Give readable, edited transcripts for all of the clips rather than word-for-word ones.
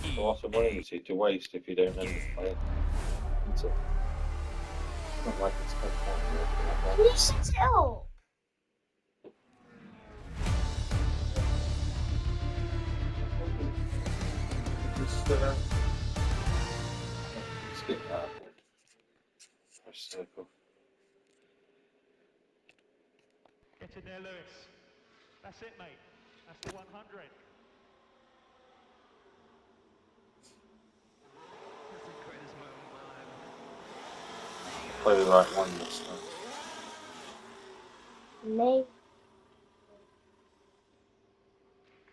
A lot of money you see to waste if you don't end up playing. It's not like it's Can you set it up? Just skip that. Press circle. Get in there, Lewis. That's it, mate. That's the 100. Play the right one this time. Me.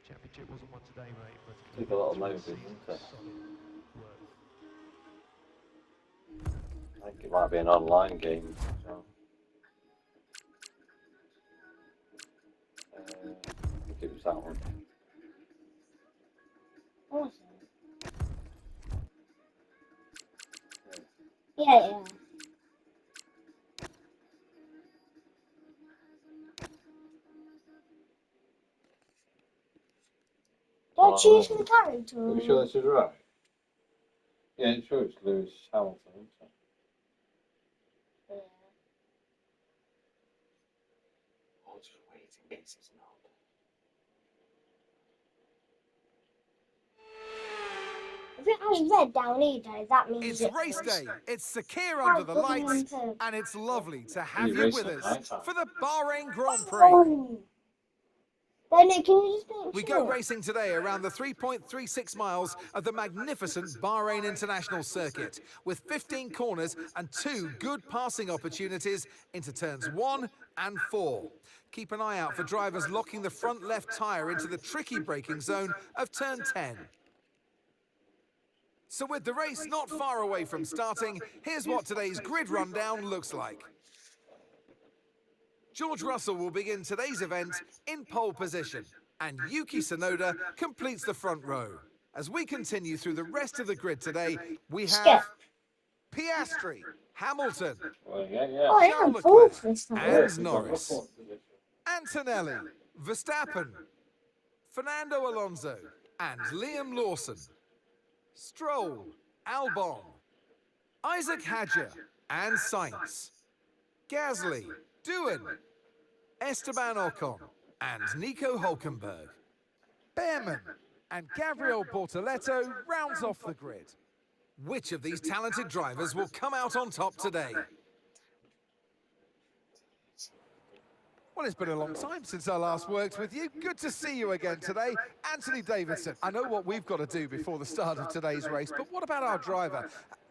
Championship wasn't one today, mate, but Took a lot of moving, didn't it? solid work. I think it might be an online game. So. I think it was that one. Awesome. Yeah. Don't choose the character. Are you sure this is right? Yeah, it's sure it's Lewis Hamilton, isn't it? Yeah. I'll just wait in case it's not. If it has red down either, that means It's race day. It's Sakir under the lights, and it's lovely to have you with us for the Bahrain Grand Prix. Oh. Then can you just make We sure? go racing today around the 3.36 miles of the magnificent Bahrain International Circuit, with 15 corners and 2 good passing opportunities into turns 1 and 4. Keep an eye out for drivers locking the front left tyre into the tricky braking zone of turn 10. So with the race not far away from starting, here's what today's grid rundown looks like. George Russell will begin today's event in pole position, and Yuki Tsunoda completes the front row. As we continue through the rest of the grid today, we have Piastri, Hamilton, Well, yeah. Oh, yeah, I'm full for this time. and Norris, Antonelli, Verstappen, Fernando Alonso, and Liam Lawson, Stroll, Albon, Isaac Hadjar, and Sainz, Gasly, Doohan, Esteban Ocon, and Nico Hulkenberg. Behrman and Gabriel Bortoleto rounds off the grid. Which of these talented drivers will come out on top today? Well, it's been a long time since I last worked with you. Good to see you again today. Anthony Davidson, I know what we've got to do before the start of today's race, but what about our driver?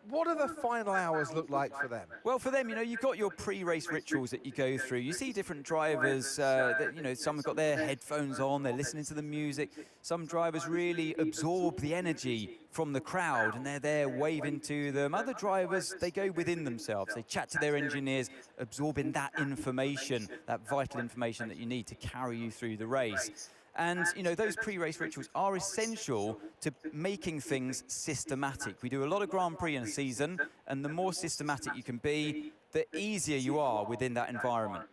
What do the final hours look like for them? Well, for them, you've got your pre-race rituals that you go through. You see different drivers, that, some have got their headphones on, they're listening to the music. Some drivers really absorb the energy from the crowd and they're there waving to them. Other drivers, they go within themselves. They chat to their engineers, absorbing that information, that vital information that you need to carry you through the race. And, those pre-race rituals are essential to making things systematic. We do a lot of Grand Prix in a season, and the more systematic you can be, the easier you are within that environment.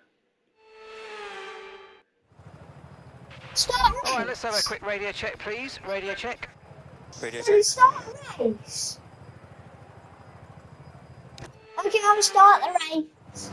Start race. All right, let's have a quick radio check, please. Radio check. Radio Can we start race? Okay, I'll start the race.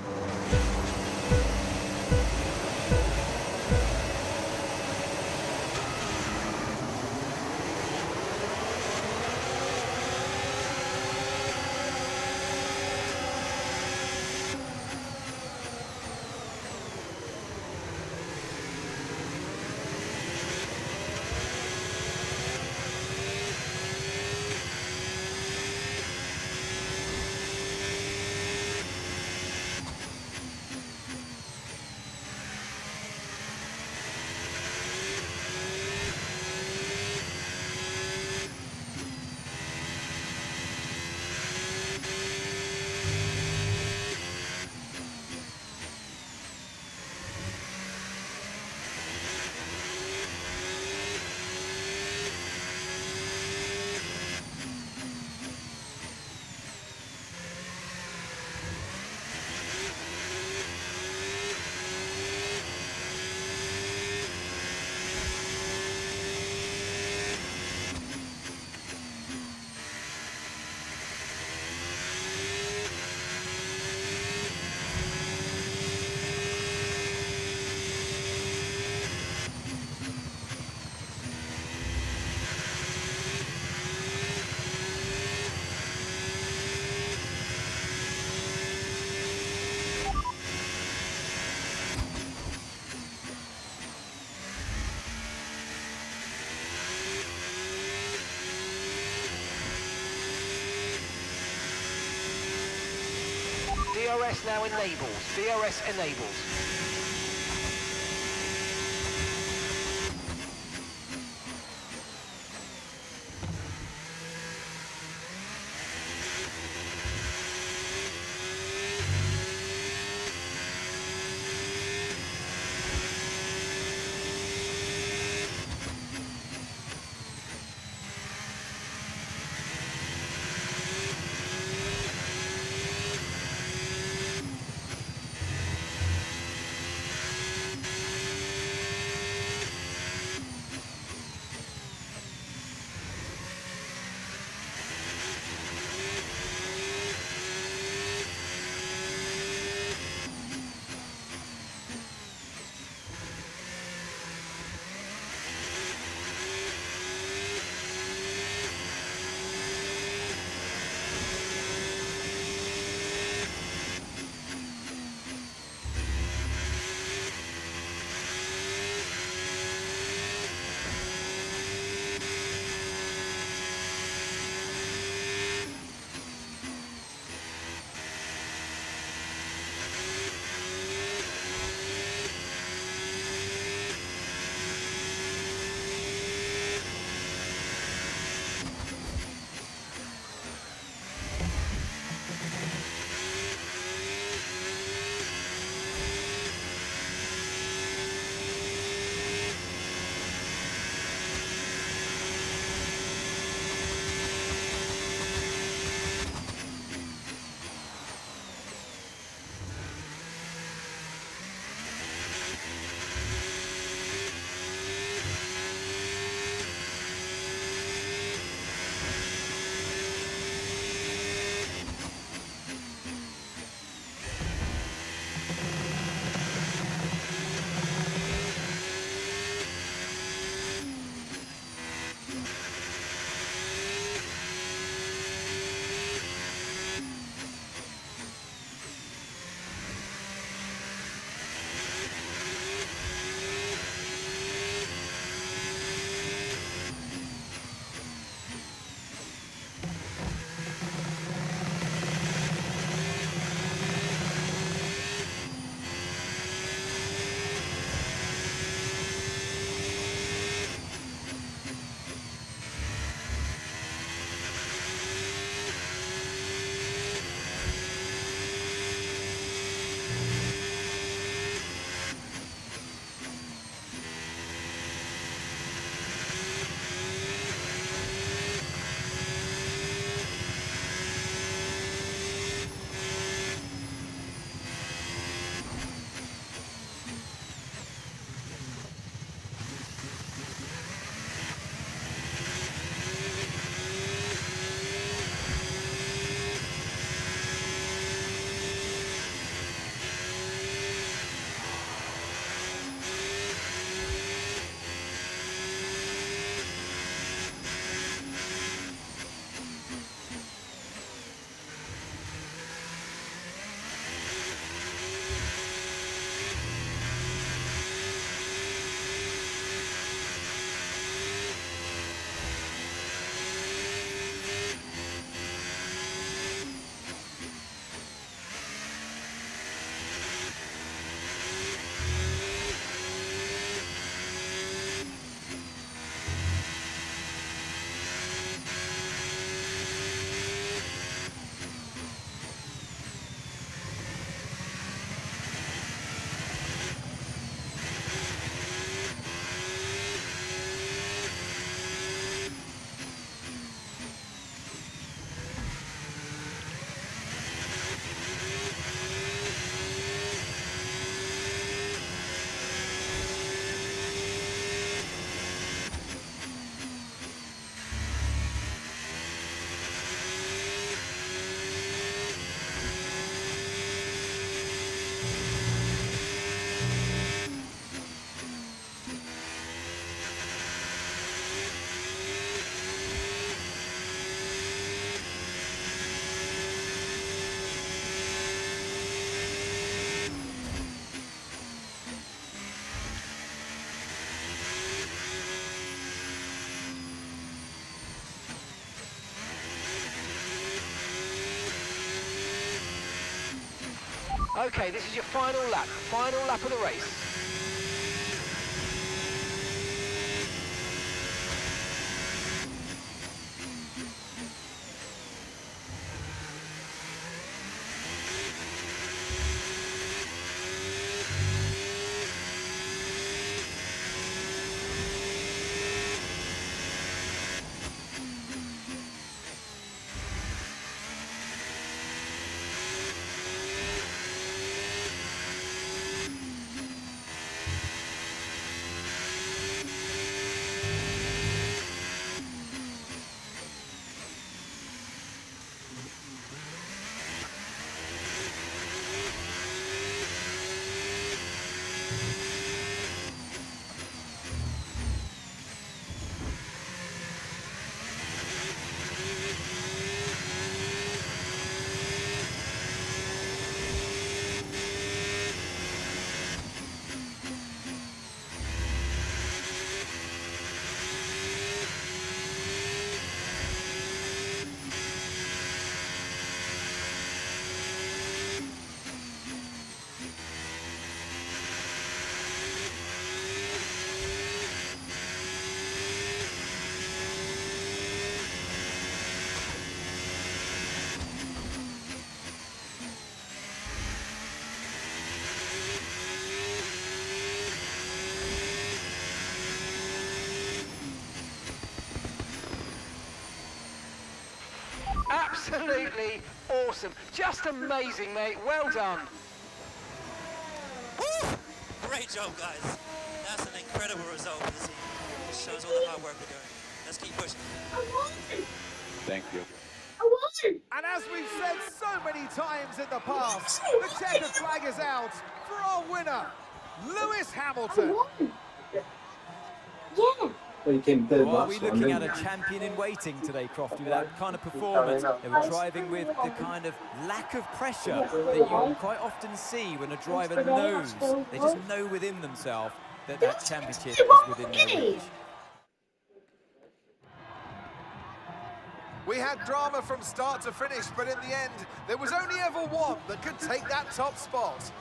DRS now enables. DRS enables. Okay, this is your final lap of the race. Absolutely awesome. Just amazing, mate. Well done. Woo! Great job, guys. That's an incredible result for the team. It shows all the hard work we're doing. Let's keep pushing. I won! Thank you. I won! And as we've said so many times in the past, the checkered flag is out for our winner, Lewis I Hamilton. won! Yeah! Well, you came third Well, are we last one, looking at didn't a you? champion in waiting today, Crofty, with that kind of performance? They were driving with the kind of lack of pressure that you quite often see when a driver knows, they just know within themselves that that championship is within their reach. We had drama from start to finish, but in the end, there was only ever one that could take that top spot.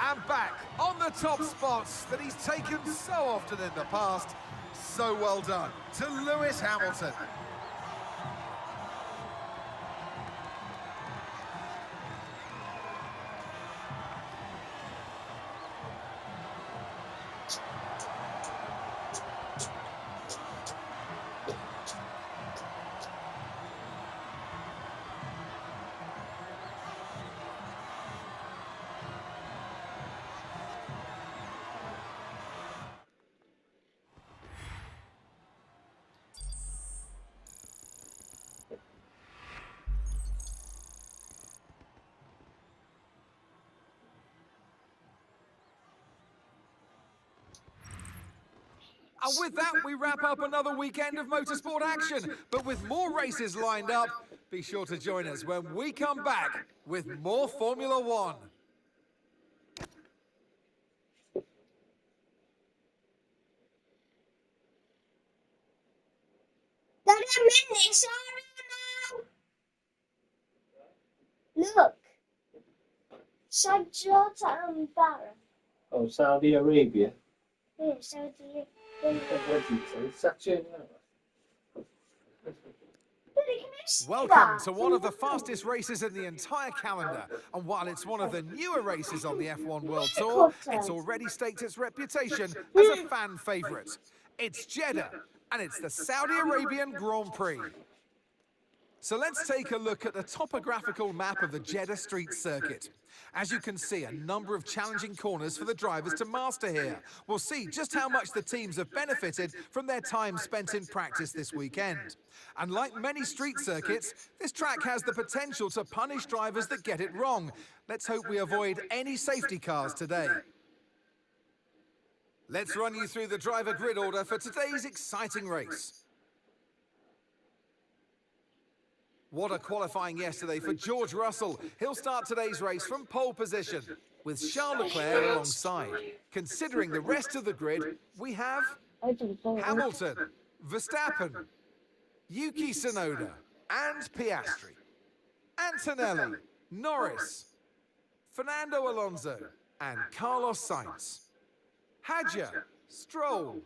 And back on the top spots that he's taken so often in the past. So well done to Lewis Hamilton. And with that, we wrap up another weekend of motorsport action. But with more races lined up, be sure to join us when we come back with more Formula One. That I'm in this now! Look! Sajjata and Barra. Oh, Saudi Arabia. Yeah, Saudi Arabia. What did you say? Saturday night. Welcome to one of the fastest races in the entire calendar. And while it's one of the newer races on the F1 World Tour, it's already staked its reputation as a fan favourite. It's Jeddah, and it's the Saudi Arabian Grand Prix. So let's take a look at the topographical map of the Jeddah Street Circuit. As you can see, a number of challenging corners for the drivers to master here. We'll see just how much the teams have benefited from their time spent in practice this weekend. And like many street circuits, this track has the potential to punish drivers that get it wrong. Let's hope we avoid any safety cars today. Let's run you through the driver grid order for today's exciting race. What a qualifying yesterday for George Russell. He'll start today's race from pole position, with Charles Leclerc alongside. Considering the rest of the grid, we have Hamilton, Verstappen, Yuki Tsunoda, and Piastri, Antonelli, Norris, Fernando Alonso and Carlos Sainz. Hadjar, Stroll,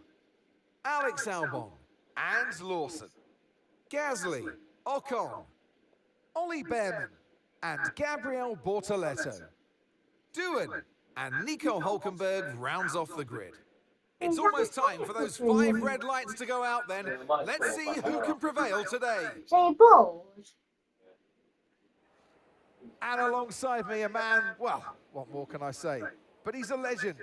Alex Albon and Lawson. Gasly, Ocon, Ollie Behrman and Gabriel Bortoleto. Doohan and Nico Hulkenberg rounds off the grid. It's almost time for those 5 red lights to go out then. Let's see who can prevail today. Say balls. And alongside me, a man, well, what more can I say? But he's a legend,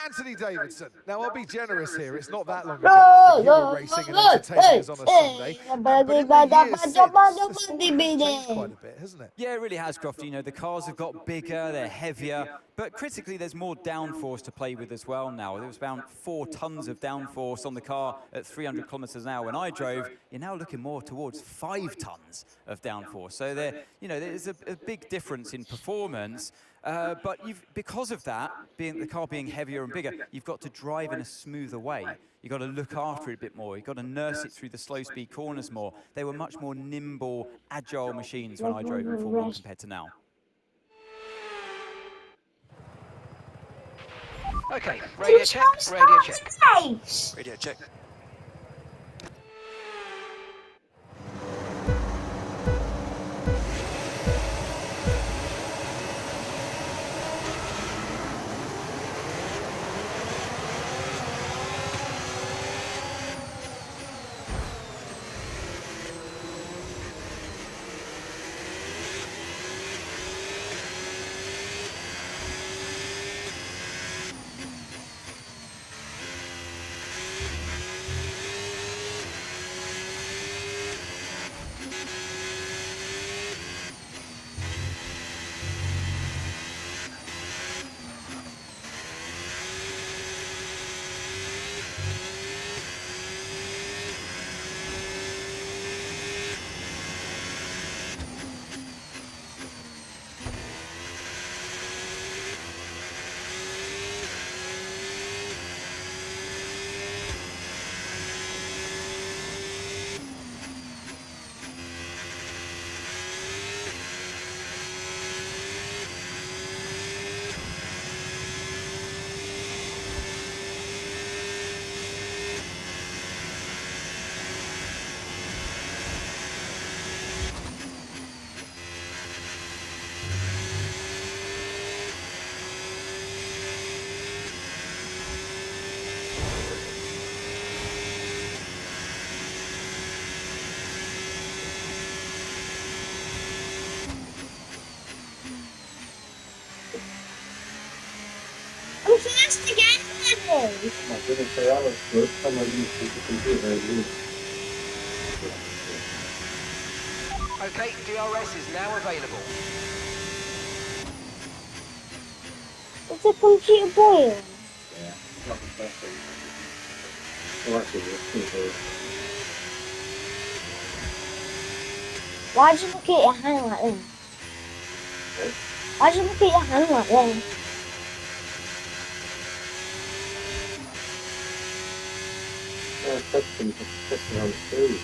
Anthony Davidson. Now, I'll be generous here. It's not that long ago that you were racing and entertaining us on a Sunday. But in the years since, the sport has changed quite a bit, hasn't it? Yeah, it really has, Crofty. You know, the cars have got bigger, they're heavier, but critically, there's more downforce to play with as well now. There was about 4 tons of downforce on the car at 300 kilometers an hour when I drove. You're now looking more towards 5 tons of downforce. So there, you know, there's a big difference in performance. But because of that, the car being heavier and bigger, you've got to drive in a smoother way. You've got to look after it a bit more. You've got to nurse it through the slow-speed corners more. They were much more nimble, agile machines when I drove in Formula 1 compared to now. Okay, radio check, radio check. Race. Radio check. I'm first again, Daddy. My goodness, they are good. Some of you people can do it. Okay, DRS is now available. It's a computer boil. Yeah, not the best thing. Well, actually, it's pretty good. Why'd you look at your hand like that? Why'd you look at your hand like that? Yeah, it's testing on the food.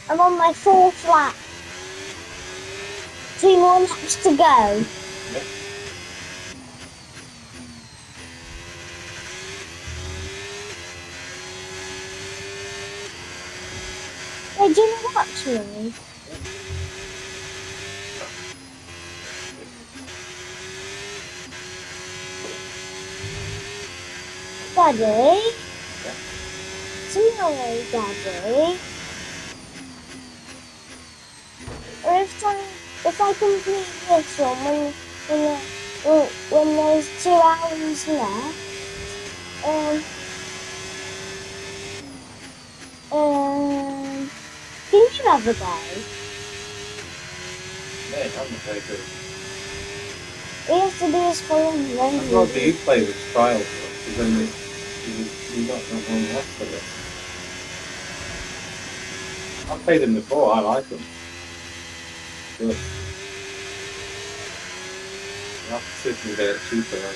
I'm on my 4th lap. 2 more laps to go. Hey, do you watch me? Daddy? Tomorrow, Daddy. Or if I complete this one when there's 2 hours left, can you have a go? Yeah, I'm very good. It has to be as full of I'd rather you play with trials, because then you got that one left of it. I've played them before, I like them. Good. You have to sit and get it cheaper then.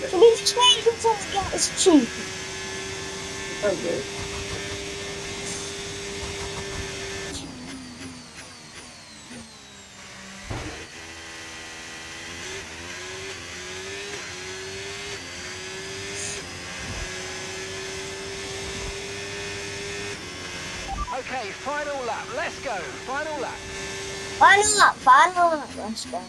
So we just wait until it gets cheap. Okay. Okay, final lap. Let's go. Final lap. Final lap, let's go.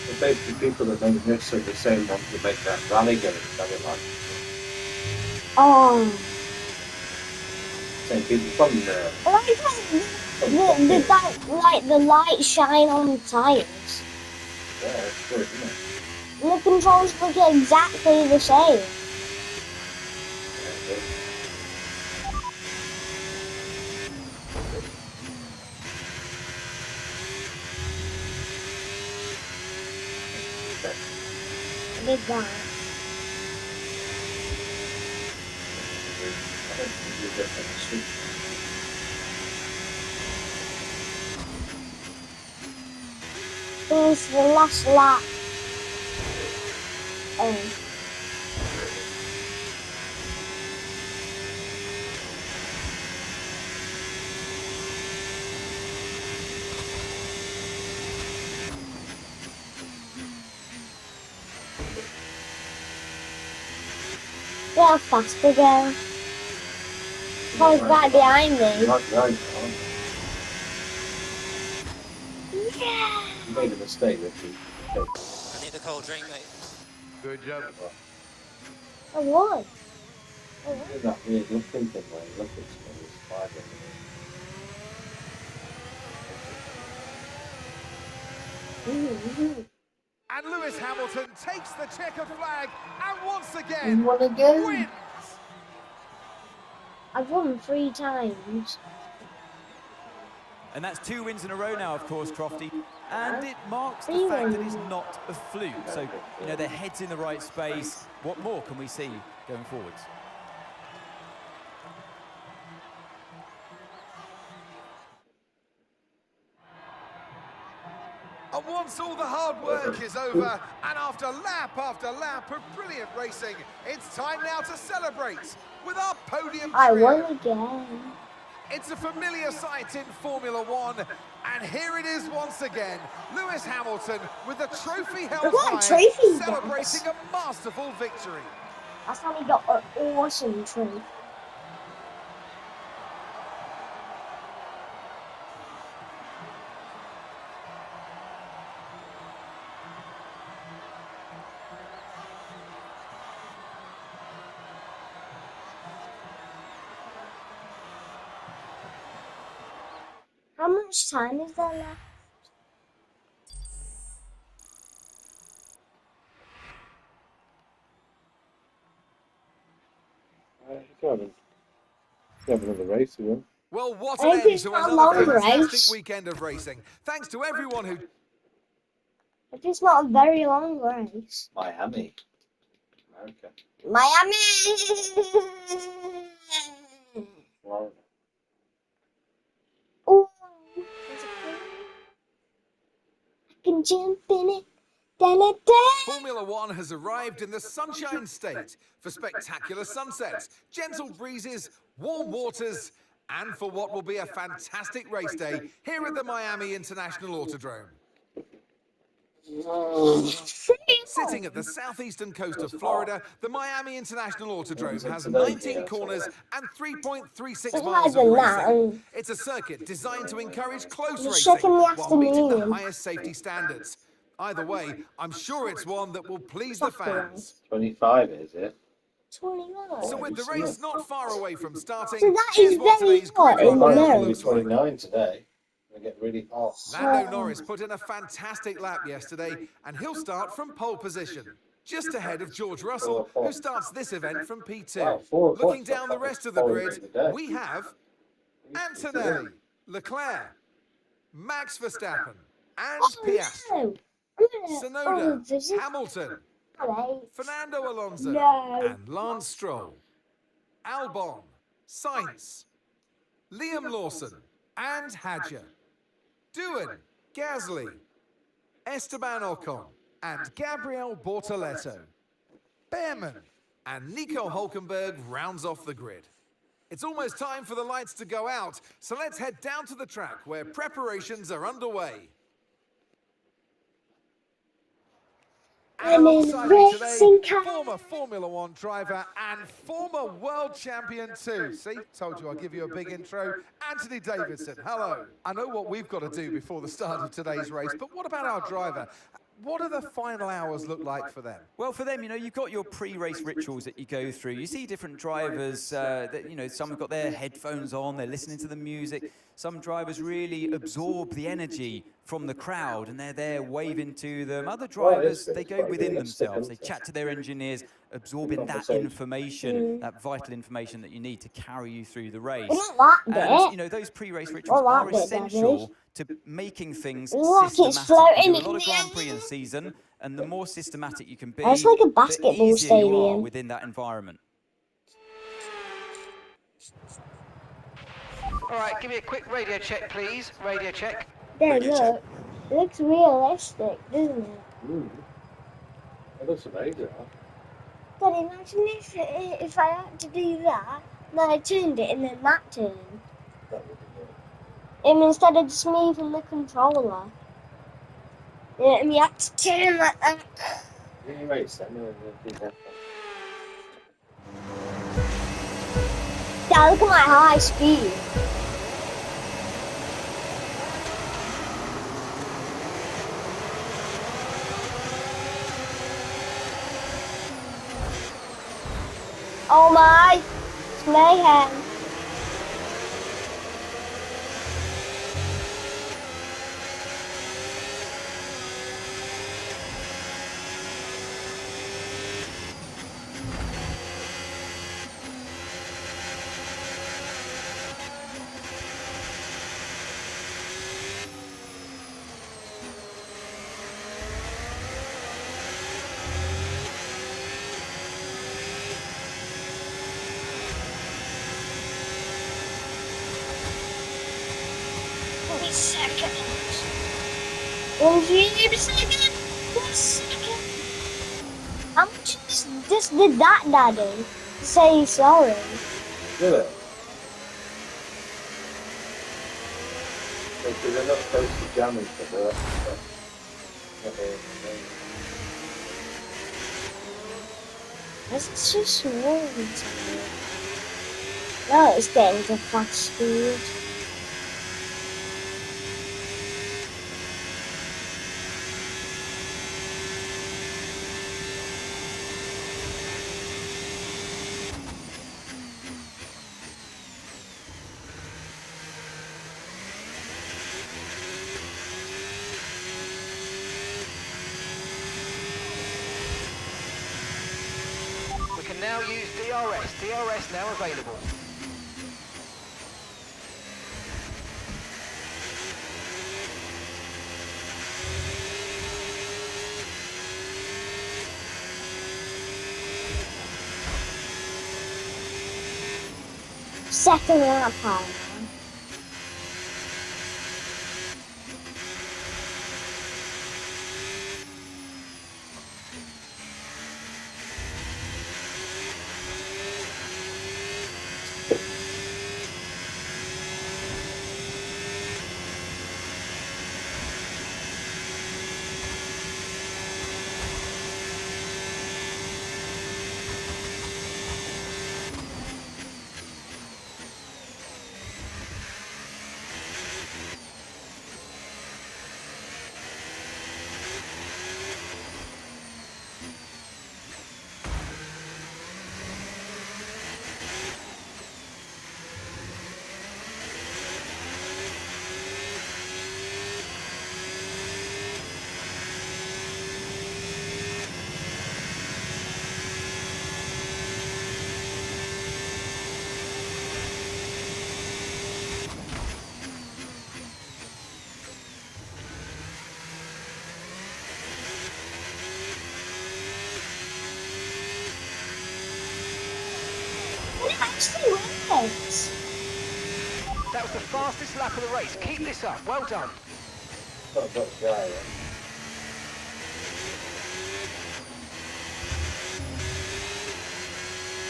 But basically people that don't miss are the same ones that make that rally going, something like Oh. same people from there. I like how the light shine on the tires. Yeah, it's good, isn't it? And the controls look exactly the same. Yeah, good. Big guy. I don't think you'll get that sweet. Here's the last lap. Oh. Look how fast we go. Car's right behind me. Right behind you, aren't you? Yeah. You made a mistake, Ricky. Okay. I need a cold drink, mate. Good job. I won. Do that weird looking thing where you look at somebody's spider. And Lewis Hamilton takes the checkered flag and once again You won again? wins. I've won 3 times. And that's 2 wins in a row now, of course, Crofty. And it marks the fact that it's not a fluke. So, you know, their head's in the right space. What more can we see going forwards? And once all the hard work is over, and after lap of brilliant racing, it's time now to celebrate with our podium I trio. won again. It's a familiar sight in Formula One, and here it is once again. Lewis Hamilton with the trophy held What a high, trophy, celebrating a masterful victory. That's how we got an awesome trophy. How much time is there left? You have another race to win. Well, what I an think end it's to not a another long fantastic race. weekend of racing. Thanks to everyone who... If it's not a very long race. Miami. Okay. Miami. Florida. Ooh, I can jump in it. Da-da-da. Formula One has arrived in the Sunshine State for spectacular sunsets, gentle breezes, warm waters, and for what will be a fantastic race day here at the Miami International Autodrome. Sitting at the southeastern coast of Florida, the Miami International Autodrome has 19 corners and 3.36 miles of racing. It's a circuit designed to encourage close It's racing 6 in the while meeting the afternoon. highest safety standards. Either way, I'm sure it's one that will please the fans. 25 is it? 29. So with the race not far away from starting, So that here's is what very today's hot grid in Oh, the it's rundown going to be looks like. 29 today. They get really hot. Lando Norris put in a fantastic lap yesterday, and he'll start from pole position, just ahead of George Russell, who starts this event from P2. Wow, 4 o'clock. Looking down the rest of the grid, we have Antonelli, Leclerc, Max Verstappen, and Piastri, Tsunoda, Hamilton, Fernando Alonso, No. and Lance Stroll, Albon, Sainz, Liam Lawson, and Hadjar, Doohan, Gasly, Esteban Ocon, and Gabriel Bortoleto. Behrman and Nico Hulkenberg rounds off the grid. It's almost time for the lights to go out, so let's head down to the track where preparations are underway. And I'm in alongside me racing today, car. former Formula One driver and former world champion too. See, told you I'd give you a big intro. Anthony Davidson, hello. I know what we've got to do before the start of today's race, but what about our driver? What do the final hours look like for them? Well, for them, you know, you've got your pre-race rituals that you go through. You see different drivers that, you know, some have got their headphones on, they're listening to the music. Some drivers really absorb the energy from the crowd and they're there waving to them. Other drivers, they go within themselves. They chat to their engineers, absorbing that information, that vital information that you need to carry you through the race. Not that And, bit. you know, those pre-race rituals Well, are that bit, essential to making things Look, it's systematic. floating You do a lot in of the Grand Prix air. in season, and the more systematic you can be, It's like a the basketball easier you are stadium. within that environment. All right, give me a quick radio check, please. Radio check. There, look. It looks realistic, doesn't it? It looks amazing, huh? But imagine if I had to do that, then I turned it and then that turned. That would be good. Instead of just moving the controller. Yeah, and you had to turn like that. Yeah, right, Sam. We'll do that. Yeah, look at my high speed. Oh my, it's mayhem. One second. 1 second. 1 second. How much just did that, Daddy? Say sorry. Really? Because they're not supposed to jam each other. That's too small. No, it's getting to fast speed. We can now use DRS. DRS now available. second lap time. Did I actually win this? That was the fastest lap of the race. Keep this up. Well done. Got a Dutch guy, yeah.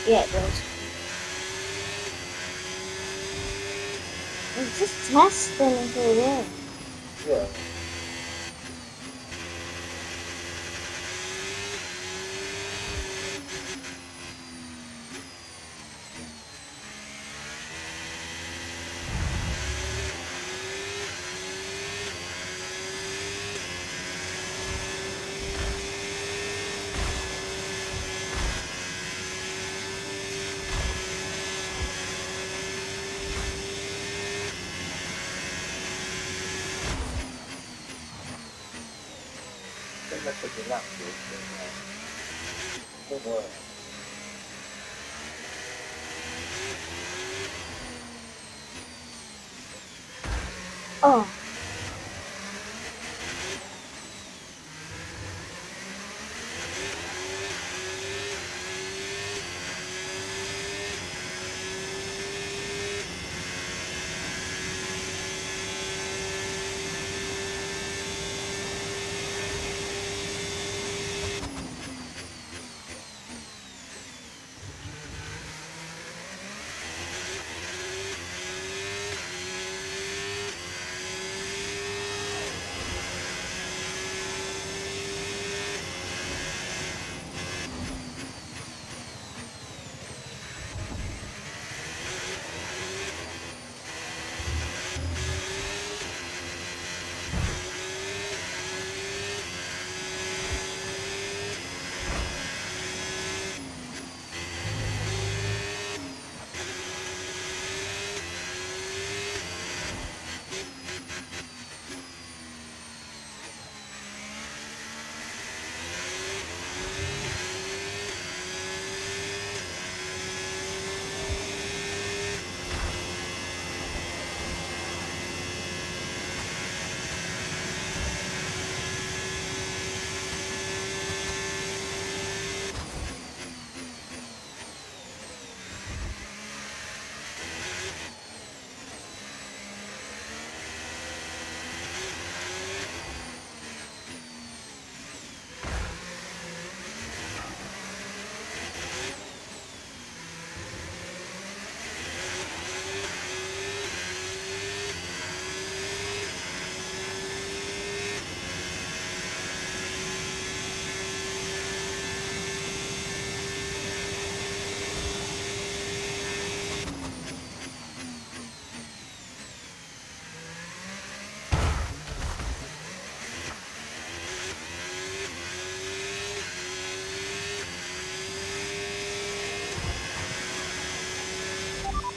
Yeah, it does. I'm just testing if it is. Yeah. I think that's a lap, but don't worry. Oh.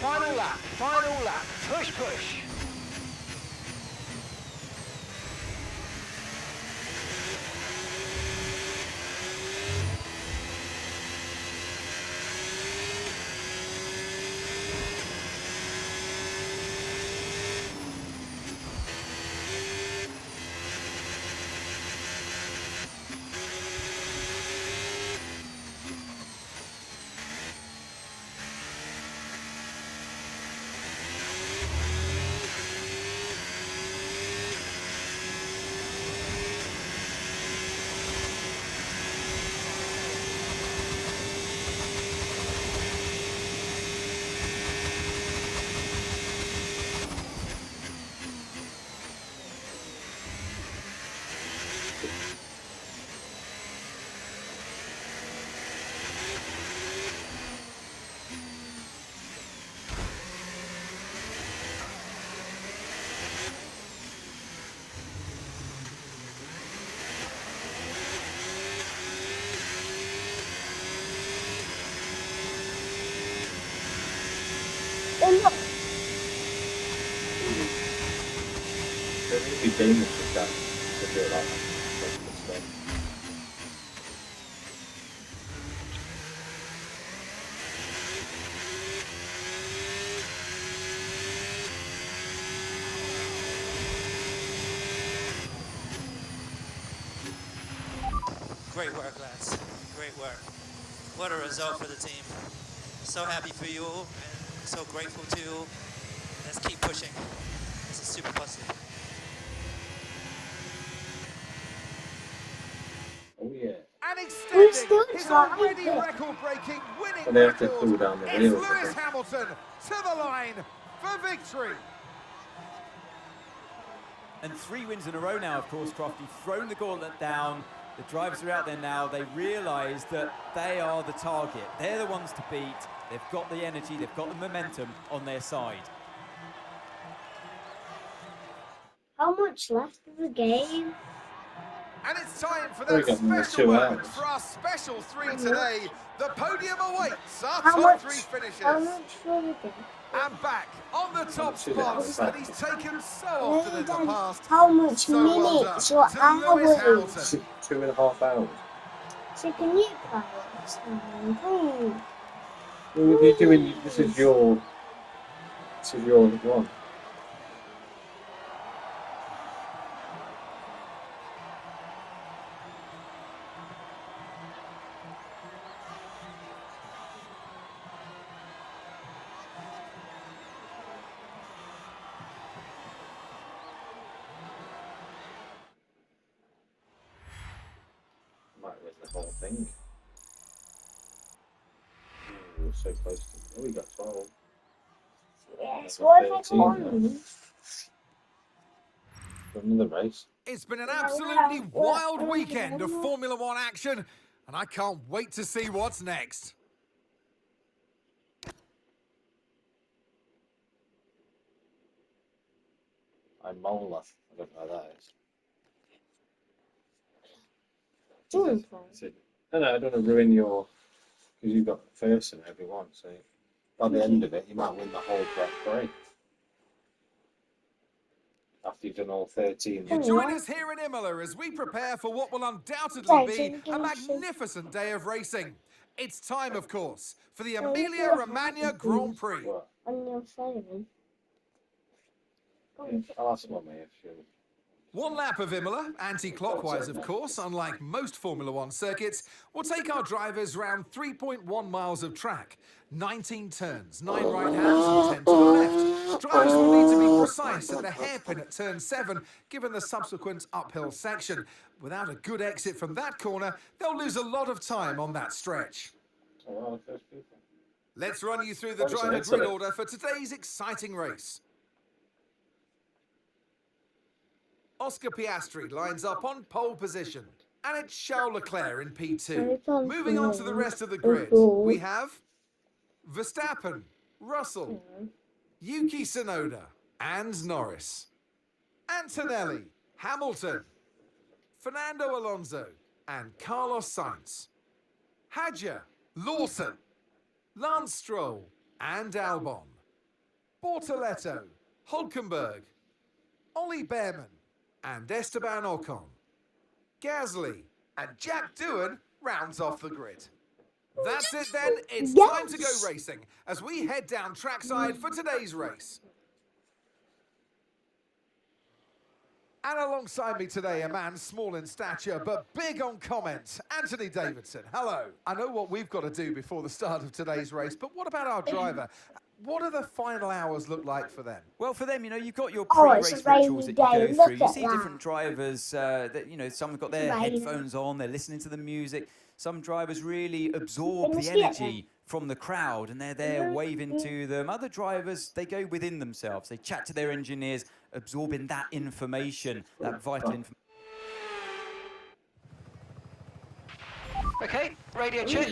Final lap. Final lap. Push, push. game is just that. To do it like that. Great work, lads. Great work. What a result for the team. So happy for you all and so grateful to you all. Let's keep pushing. This is super positive. Oh yeah. And We extending still his tried already it. record-breaking winning And they have to record. cool down the It's wheels, I Lewis think. Hamilton to the line for victory. And 3 wins in a row now, of course, Crofty. Thrown the gauntlet down. The drivers are out there now. They realise that they are the target. They're the ones to beat. They've got the energy, they've got the momentum on their side. How much left of the game? And it's time for We that got another special 2 moment hours. for our special 3 today. The podium awaits our How top much? 3 finishes. How much for the game? And back on the top Should it have spots back? that he's taken so often in the Then past. how much So well minutes done or to Lewis hours? Hamilton. 2.5 hours. So can you play this time, please? Well, if you're doing, this is your one. Might win the whole thing. Ooh, we're so close to. Oh, we got 12. Yes, what have I 13 won? Another race. It's been an absolutely wild weekend of Formula One action, and I can't wait to see what's next. I'm Mola. I don't know what that is. Doing Is it- No, I don't want to ruin your. Because you've got first in every one, so by the end of it, you might win the whole Grand Prix. After you've done all 13. You join us here in Imola as we prepare for what will undoubtedly be a magnificent day of racing. It's time, of course, for the Emilia-Romagna Grand Prix. What? on your phone. Yeah, I'll ask Mummy if she'll. 1 lap of Imola, anti-clockwise of course, unlike most Formula One circuits, will take our drivers round 3.1 miles of track, 19 turns, 9 right hands and 10 to the left. Drivers will need to be precise at the hairpin at turn 7, given the subsequent uphill section. Without a good exit from that corner, they'll lose a lot of time on that stretch. Oh, well, the first people. Let's run you through the driver Excellent. grid order for today's exciting race. Oscar Piastri lines up on pole position. And it's Charles Leclerc in P2. Moving on to the rest of the grid, we have Verstappen, Russell, Yuki Tsunoda, and Norris. Antonelli, Hamilton, Fernando Alonso, and Carlos Sainz. Hadjar, Lawson, Lance Stroll, and Albon. Bortoletto, Hulkenberg, Ollie Behrman, and Esteban Ocon. Gasly and Jack Doohan rounds off the grid. That's it then, it's time to go racing as we head down trackside for today's race. And alongside me today, a man small in stature but big on comment, Anthony Davidson. Hello. I know what we've got to do before the start of today's race, but what about our driver? What do the final hours look like for them? Well, for them, you know, you've got your Oh, it's pre-race a rainy rituals that day. you go Look through. You at see that. different drivers that, you know, some have got their Rainy. headphones on, they're listening to the music. Some drivers really absorb Can you the see it energy from the crowd and they're there waving to them. Other drivers, they go within themselves. They chat to their engineers, absorbing that information, that vital information. Okay, radio check.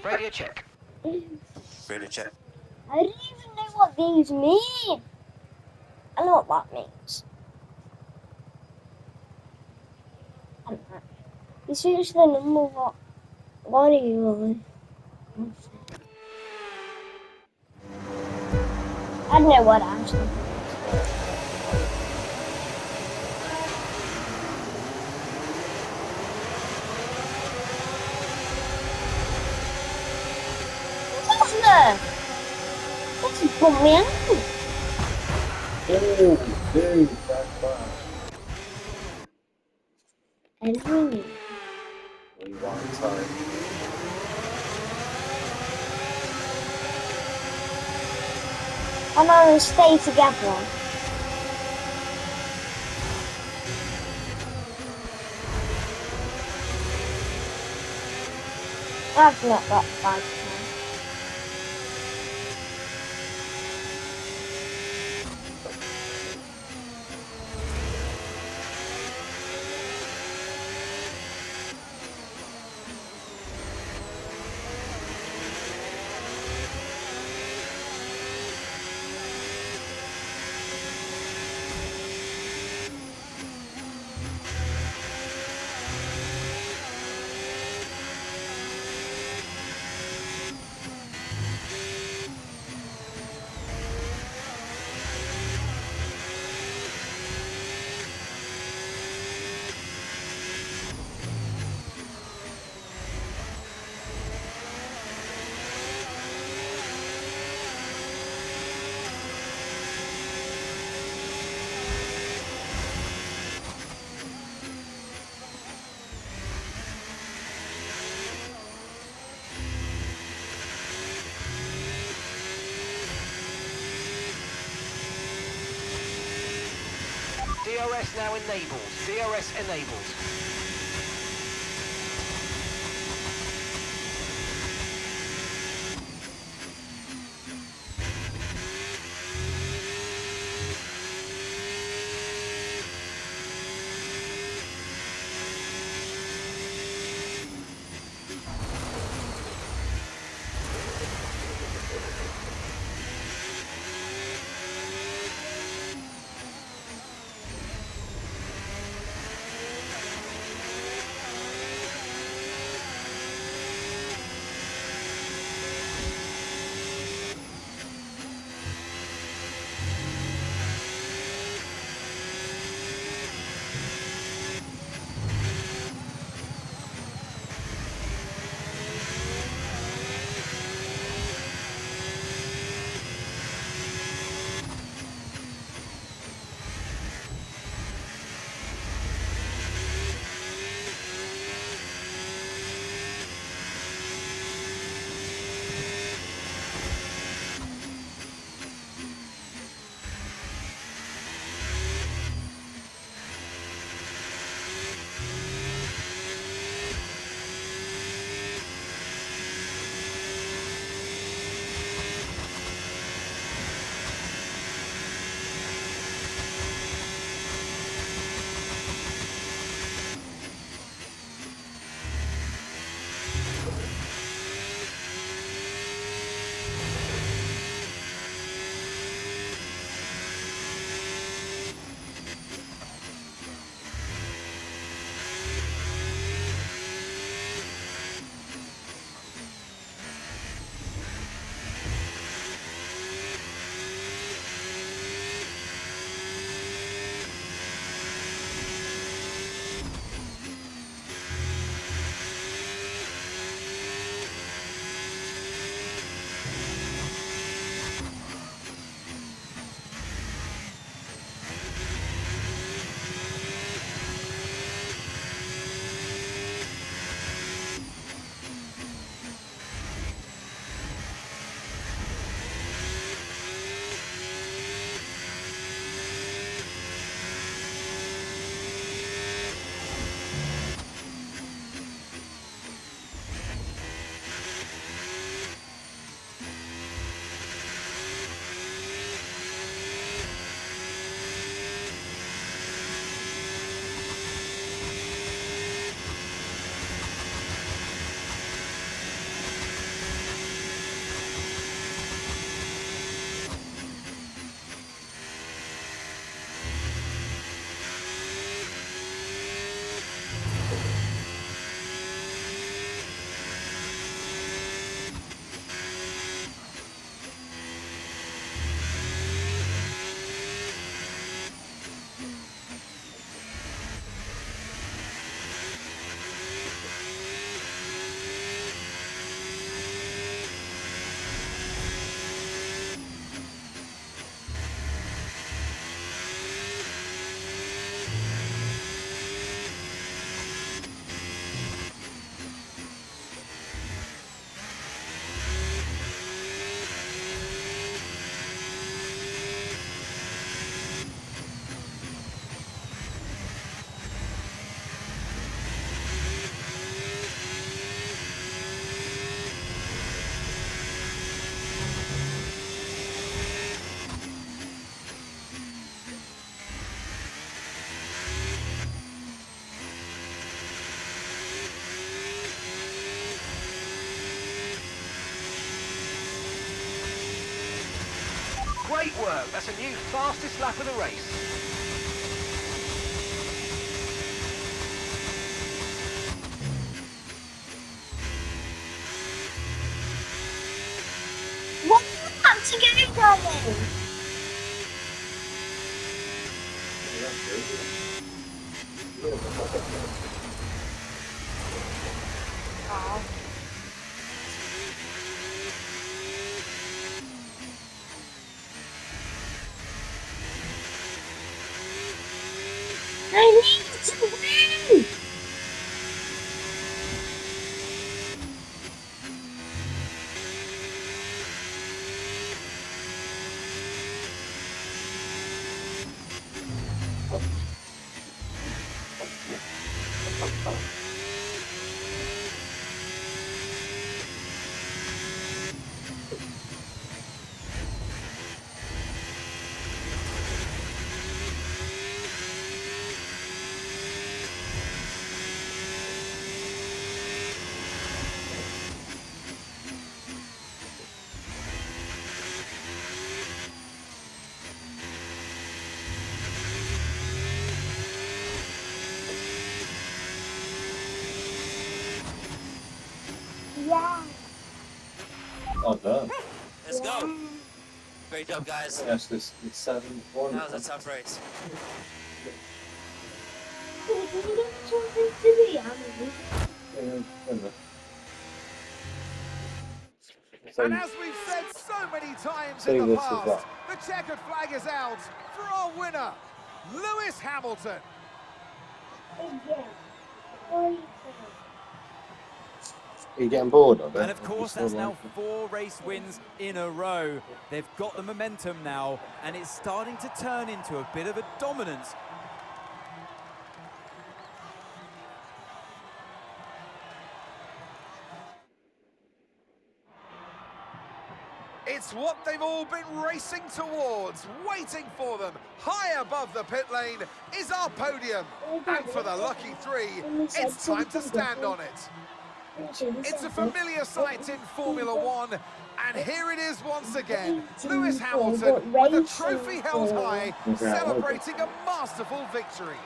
Radio check. Radio check. I don't even know what these mean. I know what that means. I don't know. You search the number what are you on? I don't know what actually. What's he put me out? Oh, dude, that crash. Henry. Rewind time. I'm gonna stay together. That's not that bad. DRS now enabled. DRS enabled. Great work. That's a new fastest lap of the race. One lap to go, darling. I need to win! Yeah. Oh, no. Let's go. Great job, guys. Yes, it's 7-1. That was a tough race. Can you get something to be honest? And as we've said so many times Say in the this as past, well. the checkered flag is out for our winner, Lewis Hamilton. Yeah. Are you getting bored of it? And of course, that's now 4 race wins in a row. They've got the momentum now, and it's starting to turn into a bit of a dominance. It's what they've all been racing towards, waiting for them. High above the pit lane is our podium. And for the lucky 3, it's time to stand on it. It's a familiar sight in Formula One, and here it is once again. Lewis Hamilton, with a trophy held high, celebrating a masterful victory.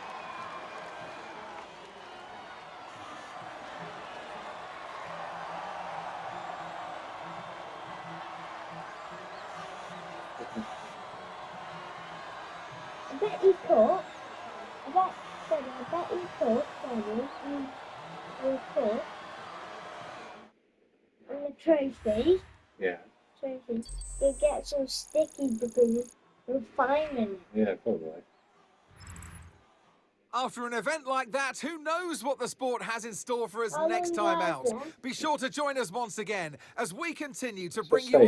I bet he caught. I bet he caught. And the trophy. Yeah. Trophy. It gets so sticky because we're finding it. Yeah, probably. After an event like that, who knows what the sport has in store for us Oh, next time yeah, out? yeah. Be sure to join us once again as we continue to So bring you say- all